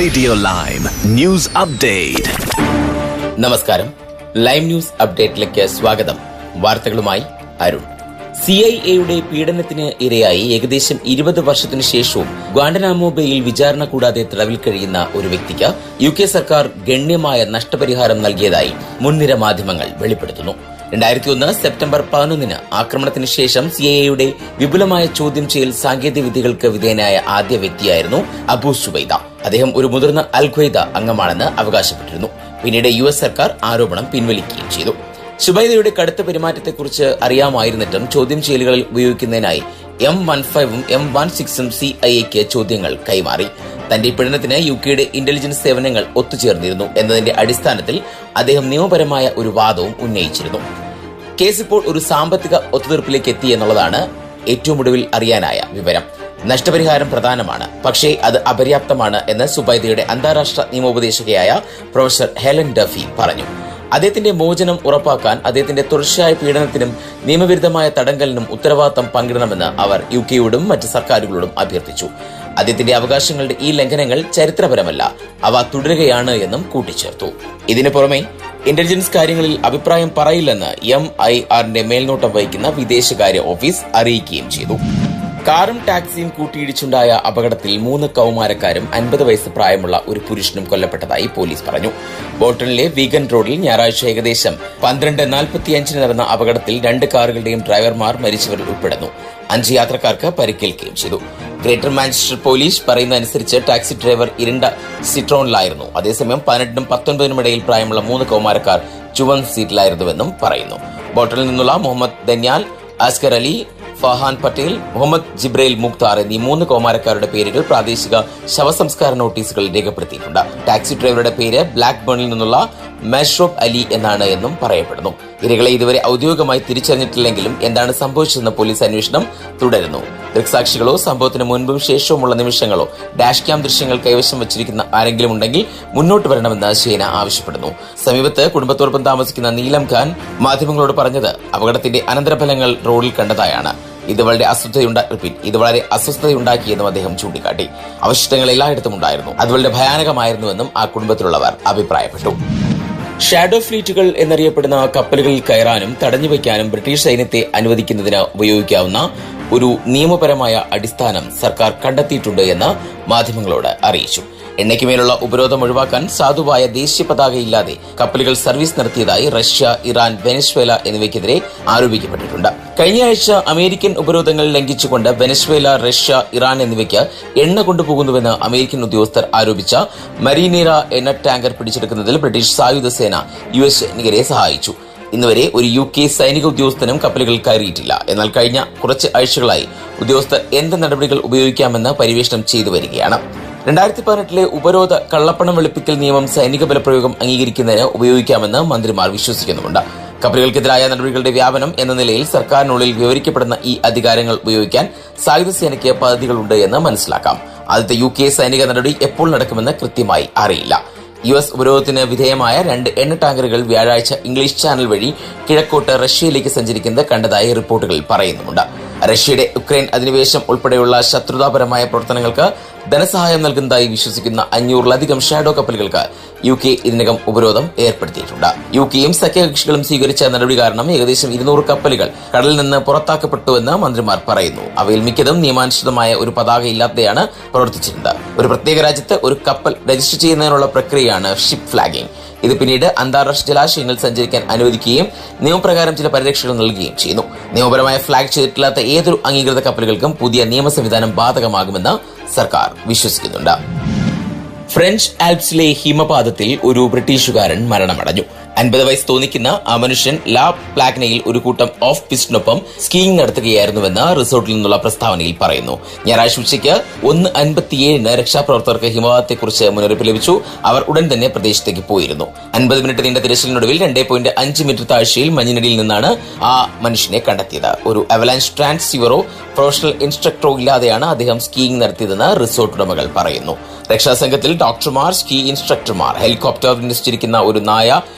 Radio lime news update. നമസ്കാരം, lime news അപ്ഡേറ്റിലേക്ക് സ്വാഗതം. വാർത്തകളുമായി അരുൺ. CIA പീഡനത്തിന് ഇരയായി ഏകദേശം 20 വർഷത്തിനു ശേഷവും ഗ്വാണ്ടനാമോ ബേയിൽ വിചാരണ കൂടാതെ തടവിൽ കഴിയുന്ന ഒരു വ്യക്തിക്ക് UK സർക്കാർ ഗണ്യമായ നഷ്ടപരിഹാരം നൽകിയതായി മുൻനിര മാധ്യമങ്ങൾ വെളിപ്പെടുത്തുന്നു. 2001 സെപ്റ്റംബർ 11 ആക്രമണത്തിന് ശേഷം CIA വിപുലമായ ചോദ്യം ചെയ്യൽ സാങ്കേതിക വിദ്യകൾക്ക് വിധേയനായ ആദ്യ വ്യക്തിയായിരുന്നു അബു സുബൈദ. അദ്ദേഹം ഒരു മുതിർന്ന അൽ ഖ്വയ്ദ അംഗമാണെന്ന് അവകാശപ്പെട്ടിരുന്നു. പിന്നീട് US സർക്കാർ ആരോപണം പിൻവലിക്കുകയും ചെയ്തു. സുബൈദയുടെ കടുത്ത പെരുമാറ്റത്തെക്കുറിച്ച് അറിയാമായിരുന്നിട്ടും ചോദ്യം ചെയ്യലുകളിൽ ഉപയോഗിക്കുന്നതിനായി M15ഉം M16ഉം CIA ചോദ്യങ്ങൾ കൈമാറി. തന്റെ പീഡനത്തിന് UKയുടെ ഇന്റലിജൻസ് സേവനങ്ങൾ ഒത്തുചേർന്നിരുന്നു എന്നതിന്റെ അടിസ്ഥാനത്തിൽ അദ്ദേഹം നിയമപരമായ ഒരു വാദവും ഉന്നയിച്ചിരുന്നു. കേസ് ഇപ്പോൾ ഒരു സാമ്പത്തിക ഒത്തുതീർപ്പിലേക്ക് എത്തി എന്നുള്ളതാണ് ഏറ്റവും ഒടുവിൽ അറിയാനായ വിവരം. നഷ്ടപരിഹാരം പ്രധാനമാണ്, പക്ഷേ അത് അപര്യാപ്തമാണ് എന്ന് സുബൈദയുടെ അന്താരാഷ്ട്ര നിയമോപദേശകയായ പ്രൊഫസർ ഹെലൻ ഡഫി പറഞ്ഞു. അദ്ദേഹത്തിന്റെ മോചനം ഉറപ്പാക്കാൻ അദ്ദേഹത്തിന്റെ തുടർച്ചയായ പീഡനത്തിനും നിയമവിരുദ്ധമായ തടങ്കലിനും ഉത്തരവാദിത്തം പങ്കിടണമെന്ന് അവർ UKയോടും മറ്റ് സർക്കാരുകളോടും അഭ്യർത്ഥിച്ചു. അദ്ദേഹത്തിന്റെ അവകാശങ്ങളുടെ ഈ ലംഘനങ്ങൾ ചരിത്രപരമല്ല, അവ തുടരുകയാണ് എന്നും കൂട്ടിച്ചേർത്തു. ഇതിനു പുറമെ ഇന്റലിജൻസ് കാര്യങ്ങളിൽ അഭിപ്രായം പറയില്ലെന്ന് MIRന്റെ മേൽനോട്ടം വഹിക്കുന്ന വിദേശകാര്യ ഓഫീസ് അറിയിക്കുകയും ചെയ്തു. കാറും ടാക്സിയും കൂട്ടിയിടിച്ചുണ്ടായ അപകടത്തിൽ 3 കൌമാരക്കാരും 50 വയസ്സ് പ്രായമുള്ള ഒരു പുരുഷനും കൊല്ലപ്പെട്ടതായി പോലീസ് പറഞ്ഞു. ബോൾട്ടണിലെ വീഗൻ റോഡിൽ ഞായറാഴ്ച ഏകദേശം 12:45 നടന്ന അപകടത്തിൽ 2 കാറുകളുടെയും ഡ്രൈവർമാർ മരിച്ചവരിൽ ഉൾപ്പെടുന്നു. 5 യാത്രക്കാർക്ക് പരിക്കേൽക്കുകയും ചെയ്തു. ഗ്രേറ്റർ മാഞ്ചസ്റ്റർ പോലീസ് പറയുന്ന അനുസരിച്ച് ടാക്സി ഡ്രൈവർ ഇരുണ്ട സിട്രോണിലായിരുന്നു. അതേസമയം 18-നും 19-നും ഇടയിൽ പ്രായമുള്ള 3 കൌമാരക്കാർ ചുവന്ന സീറ്റിലായിരുന്നുവെന്നും പറയുന്നു. ബോൾട്ടണിൽ നിന്നുള്ള മുഹമ്മദ് ദന്യാൽ, അസ്കർ അലി, ഫഹാൻ പട്ടേൽ, മുഹമ്മദ് ജിബ്രയിൽ മുക്താർ എന്നീ 3 കൌമാരക്കാരുടെ പേരുകൾ പ്രാദേശിക ശവസംസ്കാര നോട്ടീസുകളിൽ രേഖപ്പെടുത്തിയിട്ടുണ്ട്. ടാക്സി ഡ്രൈവറുടെ പേര് ബ്ലാക്ക് ബേണിൽ നിന്നുള്ള മെഷ്റോബ് അലി എന്നാണ് എന്നും പറയപ്പെടുന്നു. ഇരകളെ ഇതുവരെ ഔദ്യോഗികമായി തിരിച്ചറിഞ്ഞിട്ടില്ലെങ്കിലും എന്താണ് സംഭവിച്ചതെന്ന് പോലീസ് അന്വേഷണം തുടരുന്നു. ദൃക്സാക്ഷികളോ സംഭവത്തിന് മുൻപും ശേഷവുമുള്ള നിമിഷങ്ങളോ ഡാഷ് ക്യാം ദൃശ്യങ്ങൾ കൈവശം വച്ചിരിക്കുന്ന ആരെങ്കിലും ഉണ്ടെങ്കിൽ മുന്നോട്ട് വരണമെന്ന് സേന ആവശ്യപ്പെടുന്നു. സമീപത്ത് കുടുംബത്തോടൊപ്പം താമസിക്കുന്ന നീലം ഖാൻ മാധ്യമങ്ങളോട് പറഞ്ഞത് അപകടത്തിന്റെ അനന്തരഫലങ്ങൾ റോഡിൽ കണ്ടതായാണ്. ഇത് വളരെ അസ്വസ്ഥതയുണ്ടാക്കിയെന്നും അദ്ദേഹം ചൂണ്ടിക്കാട്ടി. അവശിഷ്ടങ്ങൾ എല്ലായിടത്തും ഉണ്ടായിരുന്നു, അത് വളരെ ഭയാനകമായിരുന്നുവെന്നും ആ കുടുംബത്തിലുള്ളവർ അഭിപ്രായപ്പെട്ടു. ഷാഡോ ഫ്ലീറ്റുകൾ എന്നറിയപ്പെടുന്ന കപ്പലുകളിൽ കയറാനും തടഞ്ഞുവയ്ക്കാനും ബ്രിട്ടീഷ് സൈന്യത്തെ അനുവദിക്കുന്നതിന് ഉപയോഗിക്കാവുന്ന ഒരു നിയമപരമായ അടിസ്ഥാനം സർക്കാർ കണ്ടെത്തിയിട്ടുണ്ട് എന്ന് മാധ്യമങ്ങളോട് അറിയിച്ചു. എണ്ണയ്ക്ക് മേലുള്ള ഉപരോധം ഒഴിവാക്കാൻ സാധുവായ ദേശീയ പതാകയില്ലാതെ കപ്പലുകൾ സർവീസ് നടത്തിയതായി റഷ്യ, ഇറാൻ, വെനസ്വേല എന്നിവയ്ക്കെതിരെ ആരോപിക്കപ്പെട്ടിട്ടുണ്ട്. കഴിഞ്ഞയാഴ്ച അമേരിക്കൻ ഉപരോധങ്ങൾ ലംഘിച്ചുകൊണ്ട് വെനസ്വേല, റഷ്യ, ഇറാൻ എന്നിവയ്ക്ക് എണ്ണ കൊണ്ടുപോകുന്നുവെന്ന് അമേരിക്കൻ ഉദ്യോഗസ്ഥർ ആരോപിച്ച മരീനേറ എണ്ണ ടാങ്കർ പിടിച്ചെടുക്കുന്നതിൽ ബ്രിട്ടീഷ് സായുധ സേന US സൈനികരെ സഹായിച്ചു. ഇന്നുവരെ ഒരു UK സൈനിക ഉദ്യോഗസ്ഥനും കപ്പലുകളിൽ കയറിയിട്ടില്ല. എന്നാൽ കഴിഞ്ഞ കുറച്ച് ആഴ്ചകളായി ഉദ്യോഗസ്ഥർ എന്ത് നടപടികൾ ഉപയോഗിക്കാമെന്ന് പര്യവേഷണം ചെയ്തു വരികയാണ്. 2018 ഉപരോധ കള്ളപ്പണം വെളുപ്പിക്കൽ നിയമം സൈനിക ബലപ്രയോഗം അംഗീകരിക്കുന്നതിന് ഉപയോഗിക്കാമെന്ന് മന്ത്രിമാർ വിശ്വസിക്കുന്നുമുണ്ട്. കപ്പലുകൾക്കെതിരായ നടപടികളുടെ വ്യാപനം എന്ന നിലയിൽ സർക്കാരിനുള്ളിൽ വിവരിക്കപ്പെടുന്ന ഈ അധികാരങ്ങൾ ഉപയോഗിക്കാൻ സായുധ സേനയ്ക്ക് പദ്ധതികളുണ്ട് എന്ന് മനസ്സിലാക്കാം. ആദ്യത്തെ UK സൈനിക നടപടി എപ്പോൾ നടക്കുമെന്ന് കൃത്യമായി അറിയില്ല. US ഉപരോധത്തിന് വിധേയമായ 2 എണ്ണ ടാങ്കറുകൾ വ്യാഴാഴ്ച ഇംഗ്ലീഷ് ചാനൽ വഴി കിഴക്കോട്ട് റഷ്യയിലേക്ക് സഞ്ചരിക്കുന്നത് കണ്ടതായി റിപ്പോർട്ടുകൾ പറയുന്നുമുണ്ട്. റഷ്യയുടെ യുക്രൈൻ അധിനിവേശം ഉൾപ്പെടെയുള്ള ശത്രുതാപരമായ പ്രവർത്തനങ്ങൾക്ക് ധനസഹായം നൽകുന്നതായി വിശ്വസിക്കുന്ന 500-ലധികം ഷാഡോ കപ്പലുകൾക്ക് UK ഇതിനകം ഉപരോധം ഏർപ്പെടുത്തിയിട്ടുണ്ട്. UKയും സഖ്യകക്ഷികളും സ്വീകരിച്ച നടപടി കാരണം ഏകദേശം 200 കപ്പലുകൾ കടലിൽ നിന്ന് പുറത്താക്കപ്പെട്ടുവെന്ന് മന്ത്രിമാർ പറയുന്നു. അവയിൽ മിക്കതും നിയമാനുസൃതമായ ഒരു പതാകയില്ലാതെയാണ് പ്രവർത്തിച്ചിരുന്നത്. ഒരു പ്രത്യേക രാജ്യത്ത് ഒരു കപ്പൽ രജിസ്റ്റർ ചെയ്യുന്നതിനുള്ള പ്രക്രിയയാണ് ഷിപ്പ് ഫ്ലാഗിംഗ്. ഇത് പിന്നീട് അന്താരാഷ്ട്ര ജലാശയങ്ങളിൽ സഞ്ചരിക്കാൻ അനുവദിക്കുകയും നിയമപ്രകാരം ചില പരിരക്ഷകൾ നൽകുകയും ചെയ്യുന്നു. നിയമപരമായ ഫ്ലാഗ് ചെയ്തിട്ടില്ലാത്ത ഏതൊരു അംഗീകൃത കപ്പലുകൾക്കും പുതിയ നിയമ സംവിധാനം ബാധകമാകുമെന്ന് സർക്കാർ വിശ്വസിക്കുന്നുണ്ട്. ഫ്രഞ്ച് ആൽപ്സിലെ ഹിമപാതത്തിൽ ഒരു ബ്രിട്ടീഷുകാരൻ മരണമടഞ്ഞു. 50 വയസ്സ് തോന്നിക്കുന്ന ആ മനുഷ്യൻ ലാ പ്ലാഗ്നയിൽ ഒരു കൂട്ടം ഓഫ് പിസ്റ്റിനൊപ്പം സ്കീയിംഗ് നടത്തുകയായിരുന്നുവെന്ന് റിസോർട്ടിൽ നിന്നുള്ള പ്രസ്താവനയിൽ പറയുന്നു. ഞായറാഴ്ച ഉച്ചയ്ക്ക് 1:57 രക്ഷാപ്രവർത്തകർക്ക് ഹിമപാതത്തെക്കുറിച്ച് മുന്നറിയിപ്പ് ലഭിച്ചു. അവർ ഉടൻ തന്നെ പ്രദേശത്തേക്ക് പോയിരുന്നു. 50 മിനിറ്റ് നീണ്ട തിരച്ചിലിനൊടുവിൽ 2.5 മീറ്റർ താഴ്ചയിൽ മഞ്ഞിനടിയിൽ നിന്നാണ് ആ മനുഷ്യനെ കണ്ടെത്തിയത്. ഒരു അവലാൻസ് ട്രാൻസ്സീവറോ പ്രൊഫഷണൽ ഇൻസ്ട്രക്ടറോ ഇല്ലാതെയാണ് അദ്ദേഹം സ്കീയിംഗ് നടത്തിയതെന്ന് റിസോർട്ട് ഉടമകൾ പറയുന്നു. രക്ഷാസംഘത്തിൽ ഡോക്ടർമാർ, സ്കീ ഇൻസ്ട്രക്ടർമാർ, ഹെലികോപ്റ്റർ വിന്യസിച്ചിരിക്കുന്ന ഒരു നായ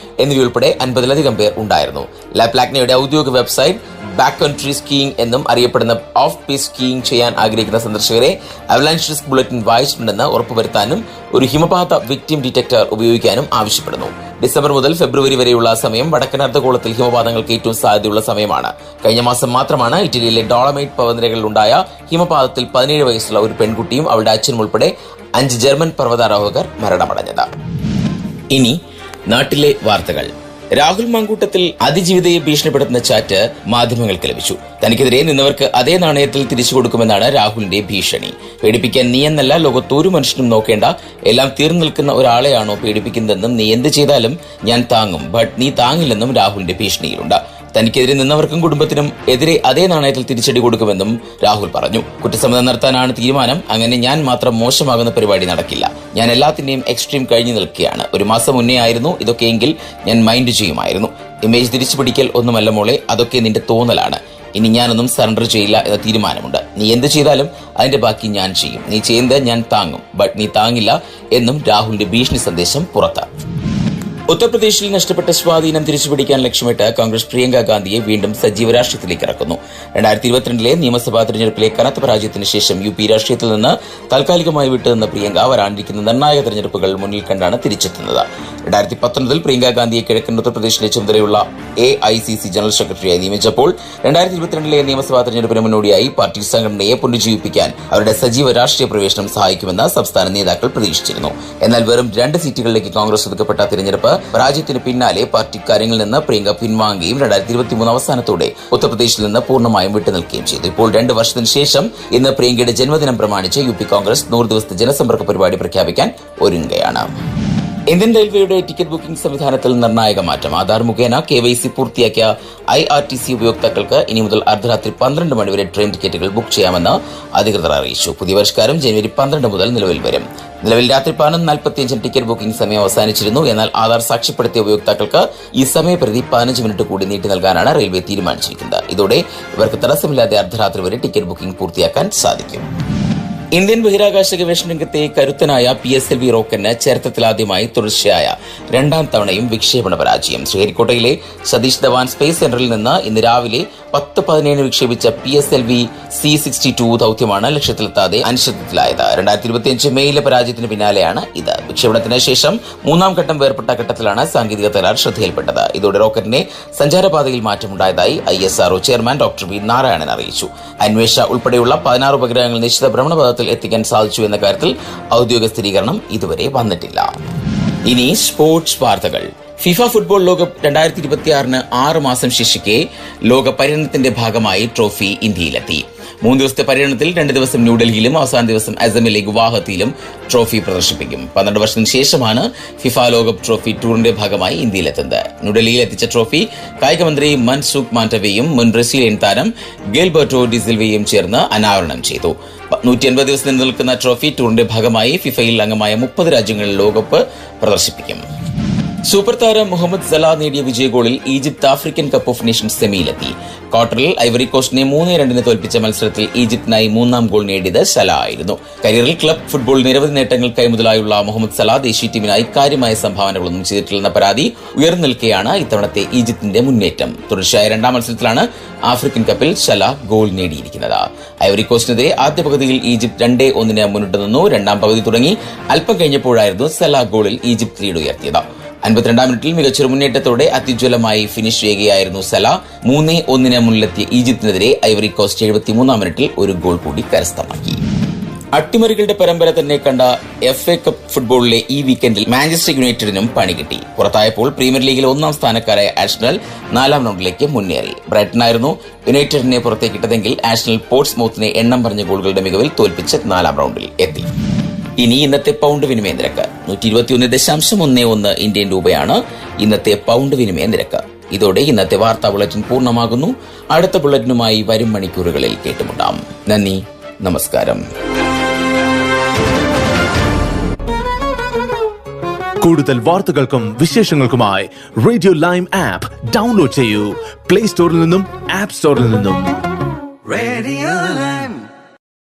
എന്നിവയുൾപ്പെടെ 50-ലധികം പേർ ഉണ്ടായിരുന്നു. ലാപ്ലാഗ്നയുടെ ഔദ്യോഗിക വെബ്സൈറ്റ് ബാക്ക് കൺട്രി സ്കീയിങ് എന്നും അറിയപ്പെടുന്ന ഓഫ് പീസ് സ്കീയിങ് ചെയ്യാൻ ആഗ്രഹിക്കുന്ന സന്ദർശകരെ അവലാൻഷ് റിസ്ക് ബുള്ളറ്റിൻ വായിച്ചിട്ടുണ്ടെന്ന് ഉറപ്പുവരുത്താനും ഒരു ഹിമപാത വിക്ടിം ഡിറ്റക്ടർ ഉപയോഗിക്കാനും ആവശ്യപ്പെടുന്നു. ഡിസംബർ മുതൽ ഫെബ്രുവരി വരെയുള്ള സമയം വടക്കൻ അർദ്ധഗോളത്തിൽ ഹിമപാതങ്ങൾക്ക് ഏറ്റവും സാധ്യതയുള്ള സമയമാണ്. കഴിഞ്ഞ മാസം മാത്രമാണ് ഇറ്റലിയിലെ ഡോളമൈറ്റ് പർവ്വതനിരകളിലുണ്ടായ ഹിമപാതത്തിൽ 17 വയസ്സുള്ള ഒരു പെൺകുട്ടിയും അവളുടെ അച്ഛനും ഉൾപ്പെടെ 5 ജർമ്മൻ പർവ്വതാരോഹകർ മരണമടഞ്ഞത്. ഇനി നാട്ടിലെ വാർത്തകൾ. രാഹുൽ മാങ്കൂട്ടത്തിൽ അതിജീവിതയെ ഭീഷണിപ്പെടുത്തുന്ന ചാറ്റ് മാധ്യമങ്ങൾക്ക് ലഭിച്ചു. തനിക്കെതിരെ നിന്നവർക്ക് അതേ നാണയത്തിൽ തിരിച്ചു കൊടുക്കുമെന്നാണ് രാഹുലിന്റെ ഭീഷണി. പേടിപ്പിക്കാൻ നീ എന്നല്ല ലോകത്തൊരു മനുഷ്യനും നോക്കേണ്ട, എല്ലാം തീർന്നു നിൽക്കുന്ന ഒരാളെയാണോ പേടിപ്പിക്കുന്നതെന്നും നീ എന്ത് ചെയ്താലും ഞാൻ താങ്ങും, ബട്ട് നീ താങ്ങില്ലെന്നും രാഹുലിന്റെ ഭീഷണിയിലുണ്ട്. തനിക്കെതിരെ നിന്നവർക്കും കുടുംബത്തിനും എതിരെ അതേ നാണയത്തിൽ തിരിച്ചടി കൊടുക്കുമെന്നും രാഹുൽ പറഞ്ഞു. കുറ്റസമ്മതം നടത്താനാണ് തീരുമാനം. അങ്ങനെ ഞാൻ മാത്രം മോശമാകുന്ന പരിപാടി നടക്കില്ല. ഞാൻ എല്ലാത്തിന്റെയും എക്സ്ട്രീം കഴിഞ്ഞു നിൽക്കുകയാണ്. ഒരു മാസം മുന്നേ ആയിരുന്നു ഇതൊക്കെയെങ്കിൽ ഞാൻ മൈൻഡ് ചെയ്യുമായിരുന്നു. ഇമേജ് തിരിച്ചു പിടിക്കൽ ഒന്നുമല്ല മോളെ, അതൊക്കെ നിന്റെ തോന്നലാണ്. ഇനി ഞാനൊന്നും സറണ്ടർ ചെയ്യില്ല എന്ന തീരുമാനമുണ്ട്. നീ എന്ത് ചെയ്താലും അതിന്റെ ബാക്കി ഞാൻ ചെയ്യും. നീ ചെയ്യുന്നത് ഞാൻ താങ്ങും, ബട്ട് നീ താങ്ങില്ല എന്നും രാഹുലിന്റെ ഭീഷണി സന്ദേശം പുറത്ത്. ഉത്തർപ്രദേശിൽ നഷ്ടപ്പെട്ട സ്വാധീനം തിരിച്ചുപിടിക്കാൻ ലക്ഷ്യമിട്ട് കോൺഗ്രസ് പ്രിയങ്ക ഗാന്ധിയെ വീണ്ടും സജീവ രാഷ്ട്രീയത്തിലേക്ക് ഇറക്കുന്നു. 2022 നിയമസഭാ തെരഞ്ഞെടുപ്പിലെ കനത്ത പരാജയത്തിന് ശേഷം UP രാഷ്ട്രീയത്തിൽ നിന്ന് താൽക്കാലികമായി വിട്ടുനിന്ന പ്രിയങ്ക വരാനിരിക്കുന്ന നിർണായക തെരഞ്ഞെടുപ്പുകൾ മുന്നിൽ കണ്ടാണ് തിരിച്ചെത്തുന്നത്. 2019 പ്രിയങ്ക ഗാന്ധിയെ കിഴക്കൻ ഉത്തർപ്രദേശിലെ ചുമതലയുള്ള AICC ജനറൽ സെക്രട്ടറിയായി നിയമിച്ചപ്പോൾ 2022 നിയമസഭാ തെരഞ്ഞെടുപ്പിന് മുന്നോടിയായി പാർട്ടി സംഘടനയെ പുനരുജ്ജീവിപ്പിക്കാൻ അവരുടെ സജീവ രാഷ്ട്രീയ പ്രവേശനം സഹായിക്കുമെന്ന് സംസ്ഥാന നേതാക്കൾ പ്രതീക്ഷിച്ചിരുന്നു. എന്നാൽ വെറും 2 സീറ്റുകളിലേക്ക് കോൺഗ്രസ് ഒതുക്കപ്പെട്ട തെരഞ്ഞെടുപ്പ് പരാജയത്തിന് പിന്നാലെ പാർട്ടി കാര്യങ്ങളിൽ നിന്ന് പ്രിയങ്ക പിൻവാങ്ങുകയും 2023 അവസാനത്തോടെ ഉത്തർപ്രദേശിൽ നിന്ന് പൂർണ്ണമായും വിട്ടുനിൽക്കുകയും ചെയ്തു. ഇപ്പോൾ 2 വർഷത്തിന് ശേഷം ഇന്ന് പ്രിയങ്കയുടെ ജന്മദിനം പ്രമാണിച്ച് UP കോൺഗ്രസ് 100 ദിവസത്തെ ജനസമ്പർക്ക പരിപാടി പ്രഖ്യാപിക്കാൻ ഒരുങ്ങുകയാണ്. ഇന്ത്യൻ റെയിൽവേയുടെ ടിക്കറ്റ് ബുക്കിംഗ് സംവിധാനത്തിൽ നിർണായക മാറ്റം. ആധാർ മുഖേന KYC പൂർത്തിയാക്കിയ IRTC ഉപയോക്താക്കൾക്ക് ഇനി മുതൽ അർദ്ധരാത്രി 12 മണിവരെ ട്രെയിൻ ടിക്കറ്റുകൾ ബുക്ക് ചെയ്യാമെന്ന് അധികൃതർ അറിയിച്ചു. പുതിയ പരിഷ്കാരം ജനുവരി 12 മുതൽ നിലവിൽ വരും. നിലവിൽ രാത്രി 11:45 ടിക്കറ്റ് ബുക്കിംഗ് സമയം അവസാനിച്ചിരുന്നു. എന്നാൽ ആധാർ സാക്ഷ്യപ്പെടുത്തിയ ഉപയോക്താക്കൾക്ക് ഈ സമയപരിധി 15 മിനിറ്റ് കൂടി നീട്ടി നൽകാനാണ് റെയിൽവേ തീരുമാനിച്ചിരിക്കുന്നത്. ഇതോടെ ഇവർക്ക് തടസ്സമില്ലാതെ അർദ്ധരാത്രി വരെ ടിക്കറ്റ് ബുക്കിംഗ് പൂർത്തിയാക്കാൻ സാധിക്കും. ഇന്ത്യൻ ബഹിരാകാശ ഗവേഷണ രംഗത്തെ കരുത്തനായ PSLV റോക്കറ്റിന് ചരിത്രത്തിലാദ്യമായി തുടർച്ചയായ 2ാം തവണയും വിക്ഷേപണ പരാജയം. ശ്രീഹരിക്കോട്ടയിലെ സതീഷ് ധവാൻ സ്പേസ് സെന്ററിൽ നിന്ന് ഇന്ന് രാവിലെ 10:17 വിക്ഷേപിച്ച PSLV C-62 ദൌത്യമാണ് ലക്ഷ്യത്തിലെത്താതെ അനിശ്ചിതത്വത്തിലായത്. 2025 മെയിലെ പരാജയത്തിന് പിന്നാലെയാണ് ഇത്. വിക്ഷേപണത്തിന് ശേഷം 3ാം ഘട്ടം വേർപെട്ട ഘട്ടത്തിലാണ് സാങ്കേതിക തകരാർ ശ്രദ്ധയിൽപ്പെട്ടത്. ഇതോടെ റോക്കറ്റിന്റെ സഞ്ചാരപാതയിൽ മാറ്റമുണ്ടായതായി ISRO chairman doctor V Narayanan അറിയിച്ചു. അന്വേഷ ഉൾപ്പെടെയുള്ള 16 ഉപഗ്രഹങ്ങൾ നിശ്ചിത ഭ്രമണപഥത്തിൽ എത്തിക്കാൻ സാധിച്ചു എന്ന കാര്യത്തിൽ ഔദ്യോഗിക സ്ഥിരീകരണം ഇതുവരെ വന്നിട്ടില്ല. ഇനി സ്പോർട്സ് വാർത്തകൾ. ഫിഫ ഫുട്ബോൾ ലോകകപ്പ് 2026 6 മാസം ശേഷിക്കെ ലോക പര്യടനത്തിന്റെ ഭാഗമായി ട്രോഫി ഇന്ത്യയിലെത്തി. 3 ദിവസത്തെ പര്യടനത്തിൽ 2 ദിവസം ന്യൂഡൽഹിയിലും അവസാന ദിവസം അസമിലെ ഗുവാഹത്തിയിലും ട്രോഫി പ്രദർശിപ്പിക്കും. 12 വർഷത്തിന് ശേഷമാണ് ഫിഫ ലോകകപ്പ് ട്രോഫി ടൂറിന്റെ ഭാഗമായി ഇന്ത്യയിലെത്തുന്നത്. ന്യൂഡൽഹിയിൽ എത്തിച്ച ട്രോഫി കായികമന്ത്രി മൻസുഖ് മാണ്ഡവ്യയും മുൻ ബ്രസീലിയൻ താരം ഗിൽബർട്ടോ ഡിസിൽവയും ചേർന്ന് അനാവരണം ചെയ്തു. 180 ദിവസം നിലനിൽക്കുന്ന ട്രോഫി ടൂറിന്റെ ഭാഗമായി ഫിഫയിൽ അംഗമായ 30 രാജ്യങ്ങളിൽ ലോകകപ്പ് പ്രദർശിപ്പിക്കും. സൂപ്പർ താരം മുഹമ്മദ് സലാ നേടിയ വിജയ ഗോളിൽ Egypt African cup of nations സെമിയിലെത്തി. ക്വാർട്ടറിൽ ഐവറി കോസ്റ്റിനെ 3-2 തോൽപ്പിച്ച മത്സരത്തിൽ ഈജിപ്തിനായി 3ാം ഗോൾ നേടിയത് സലാ ആയിരുന്നു. കരിയറിൽ ക്ലബ് ഫുട്ബോൾ നിരവധി നേട്ടങ്ങൾ കൈമുതലായുള്ള മുഹമ്മദ് സലാ ദേശീയ ടീമിനായി കാര്യമായ സംഭാവനകളൊന്നും ചെയ്തിട്ടില്ലെന്ന പരാതി ഉയർന്നു നിൽക്കെയാണ് ഇത്തവണത്തെ ഈജിപ്തിന്റെ മുന്നേറ്റം. തുടർച്ചയായ 2ാം മത്സരത്തിലാണ് ആഫ്രിക്കൻ കപ്പിൽ സലാ ഗോൾ നേടിയിരിക്കുന്നത്. ഐവറി കോസ്റ്റിനെതിരെ ആദ്യ പകുതിയിൽ ഈജിപ്ത് 2-1 മുന്നിട്ട് നിന്നു. 2ാം പകുതി തുടങ്ങി അല്പം കഴിഞ്ഞപ്പോഴായിരുന്നു സലാ ഗോളിൽ ഈജിപ്ത് ലീഡ് ഉയർത്തിയത്. 52ാം മിനിറ്റിൽ മികച്ചൊരു മുന്നേറ്റത്തോടെ അത്യുജ്വലമായി ഫിനിഷ് ചെയ്യുകയായിരുന്നു സലാ. 3-1 മുന്നിലെത്തിയ ഈജിപ്തിനെതിരെ ഐവറി കോസ്റ്റ് 73ാം മിനിറ്റിൽ ഒരു ഗോൾ കൂടി കരസ്ഥമാക്കി. അട്ടിമറികളുടെ പരമ്പര തന്നെ കണ്ട FA കപ്പ് ഫുട്ബോളിലെ ഈ വീക്കെൻഡിൽ മാഞ്ചസ്റ്റർ യുണൈറ്റഡിനും പണി കിട്ടി. പുറത്തായപ്പോൾ പ്രീമിയർ ലീഗിൽ 1ാം സ്ഥാനക്കാരായ ആഴ്സണൽ 4ാം റൗണ്ടിലേക്ക് മുന്നേറി. ബ്രൈറ്റനായിരുന്നു യുണൈറ്റഡിനെ പുറത്തേക്കിട്ടതെങ്കിൽ ആഴ്സണൽ പോർട്സ്മൌത്തിനെ എണ്ണം പറഞ്ഞ ഗോളുകളുടെ മികവിൽ തോൽപ്പിച്ച് 4ാം റൗണ്ടിൽ എത്തി. ഇനി ഇന്നത്തെ പൗണ്ട് വിനിമയ നിരക്ക് 121.11 ഇന്ത്യൻ രൂപയാണ് ഇന്നത്തെ പൗണ്ട് വിനിമയ നിരക്ക്. ഇതോടെ ഇന്നത്തെ വാർത്താ ബുള്ളറ്റിൻ പൂർണ്ണമാകുന്നു. അടുത്ത ബുള്ളറ്റിനുമായി വരും മണിക്കൂറുകളിൽ കേട്ടുമുട്ടാം. നന്ദി, നമസ്കാരം. കൂടുതൽ വാർത്തകൾക്കും വിശേഷങ്ങൾക്കുമായി റേഡിയോ ലൈം ആപ്പ് ഡൗൺലോഡ് ചെയ്യൂ. പ്ലേ സ്റ്റോറിൽ നിന്നും ആപ്പ് സ്റ്റോറിൽ നിന്നും.